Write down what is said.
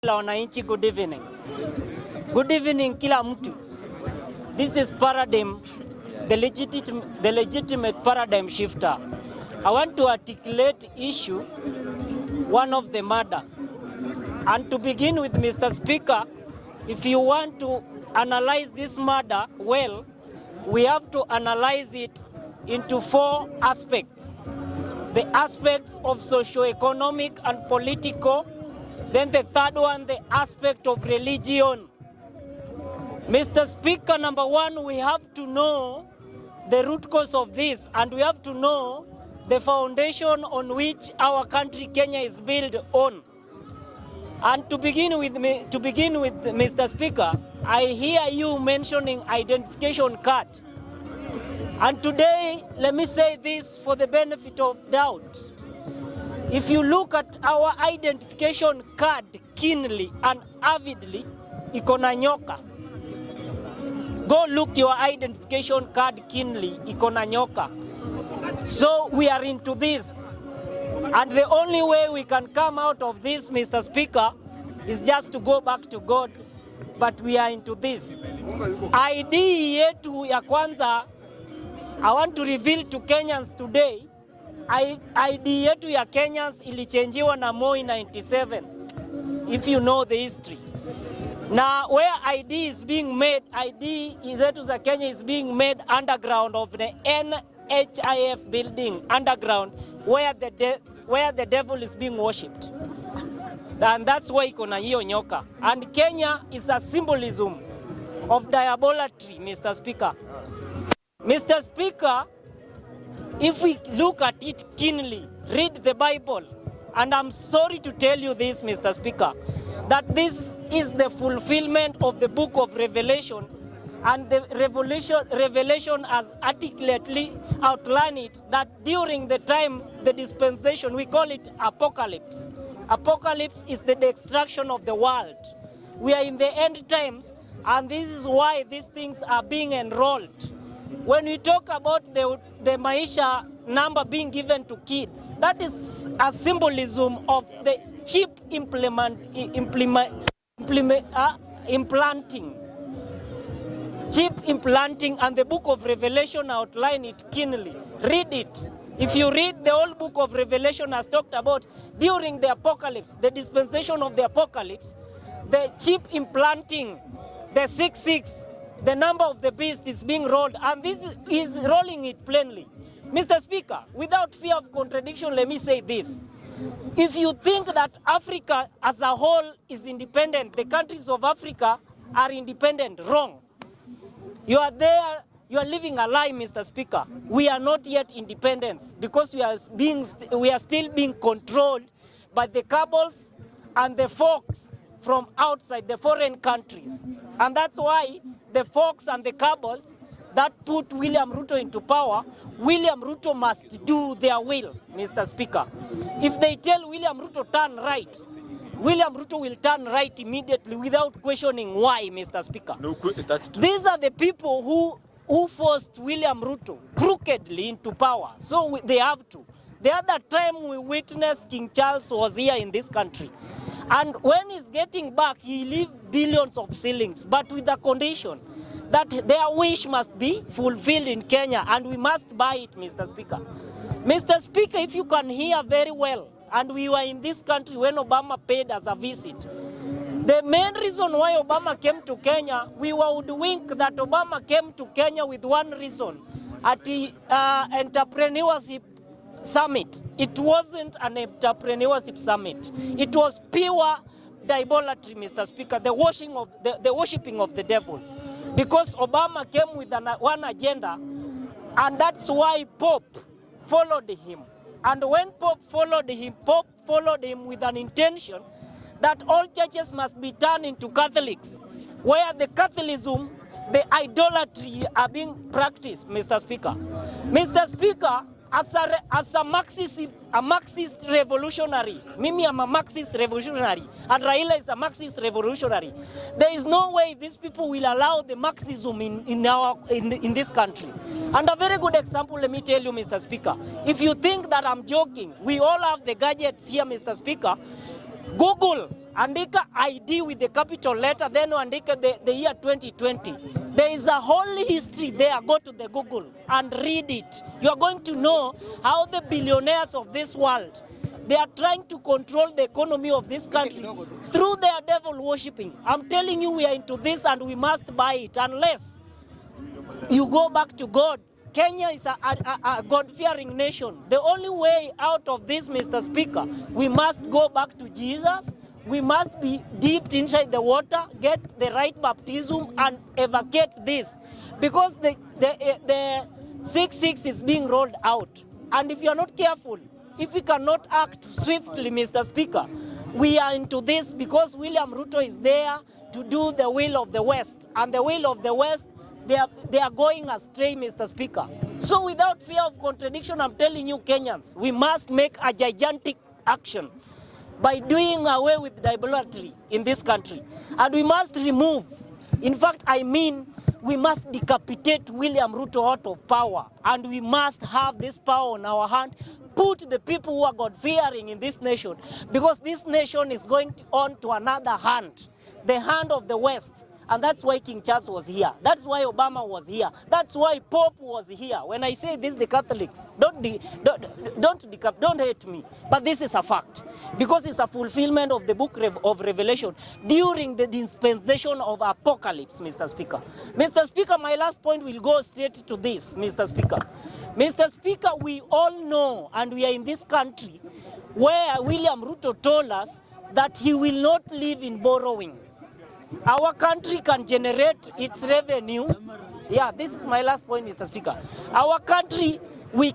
Wananchi, good evening. Good evening kila mtu. This is paradigm, the legitimate paradigm shifter. I want to articulate issue, one of the murder. And to begin with, Mr. Speaker, if you want to analyze this murder well, we have to analyze it into four aspects. The aspects of socio-economic and political. Then the third one, the aspect of religion. Mr. Speaker, number one, we have to know the root cause of this, and we have to know the foundation on which our country, Kenya, is built on. And to begin with, Mr. Speaker, I hear you mentioning identification card. And today, let me say this for the benefit of doubt. If you look at our identification card keenly and avidly, iko na nyoka. Go look your identification card keenly, iko na nyoka. So we are into this. And the only way we can come out of this, Mr. Speaker, is just to go back to God. But we are into this. ID yetu ya kwanza, I want to reveal to Kenyans today, ID yetu ya Kenyans ilichenjiwa na Moi 97, if you know the history. Now where ID is being made, ID zetu za Kenya is being made underground of the NHIF building, underground, where the devil is being worshipped. And that's why iko na hiyo nyoka. And Kenya is a symbolism of diabolatry, Mr. Speaker. Mr. Speaker, if we look at it keenly, read the Bible, and I'm sorry to tell you this, Mr. Speaker, that this is the fulfillment of the book of Revelation, and the Revelation has articulately outlined it, that during the time, the dispensation, we call it apocalypse. Apocalypse is the destruction of the world. We are in the end times, and this is why these things are being enrolled. When we talk about the maisha number being given to kids, that is a symbolism of the cheap implanting. Cheap implanting, and the book of Revelation outline it keenly. Read it. If you read the whole book of Revelation has talked about during the apocalypse, the dispensation of the apocalypse, the cheap implanting, the 666, the number of the beast is being rolled, and this is rolling it plainly. Mr. Speaker, without fear of contradiction, let me say this. If you think that Africa as a whole is independent, the countries of Africa are independent, wrong. You are there, you are living a lie, Mr. Speaker. We are not yet independent because we are still being controlled by the cabals and the folks from outside the foreign countries. And that's why the folks and the cabals that put William Ruto into power, William Ruto must do their will, Mr. Speaker. If they tell William Ruto turn right, William Ruto will turn right immediately without questioning why, Mr. Speaker. No, that's true. These are the people who forced William Ruto crookedly into power. So they have to. The other time we witnessed King Charles was here in this country. And when he's getting back, he leaves billions of shillings, but with the condition that their wish must be fulfilled in Kenya, and we must buy it, Mr. Speaker. Mr. Speaker, if you can hear very well, and we were in this country when Obama paid us a visit, the main reason why Obama came to Kenya, we would wink that Obama came to Kenya with one reason, at the entrepreneurship summit. It wasn't an entrepreneurship summit. It was pure diabolatry, Mr. Speaker, the worshipping of the devil. Because Obama came with one agenda, and that's why Pope followed him. And when Pope followed him with an intention that all churches must be turned into Catholics, where the Catholicism, the idolatry are being practiced, Mr. Speaker. Mr. Speaker, as a Marxist revolutionary, Mimi am a Marxist revolutionary, and Raila is a Marxist revolutionary. There is no way these people will allow the Marxism in this country. And a very good example, let me tell you, Mr. Speaker. If you think that I'm joking, we all have the gadgets here, Mr. Speaker. Google andika ID with the capital letter, then andika the year 2020. There is a whole history there. Go to the Google and read it. You are going to know how the billionaires of this world, they are trying to control the economy of this country through their devil worshipping. I'm telling you, we are into this and we must buy it unless you go back to God. Kenya is a God-fearing nation. The only way out of this, Mr. Speaker, we must go back to Jesus. We must be dipped inside the water, get the right baptism, and evacuate this. Because the 6-6 is being rolled out. And if you are not careful, if we cannot act swiftly, Mr. Speaker, we are into this because William Ruto is there to do the will of the West. And the will of the West, they are going astray, Mr. Speaker. So without fear of contradiction, I'm telling you, Kenyans, we must make a gigantic action by doing away with idolatry in this country. And we must remove, in fact, we must decapitate William Ruto out of power. And we must have this power on our hand, put the people who are God-fearing in this nation, because this nation is going on to another hand, the hand of the West. And that's why King Charles was here. That's why Obama was here. That's why Pope was here. When I say this, the Catholics, don't hate me. But this is a fact. Because it's a fulfillment of the book of Revelation during the dispensation of apocalypse, Mr. Speaker. Mr. Speaker, my last point will go straight to this, Mr. Speaker. Mr. Speaker, we all know, and we are in this country, where William Ruto told us that he will not live in borrowing. Our country can generate its revenue. Yeah, this is my last point, Mr. Speaker. Our country, we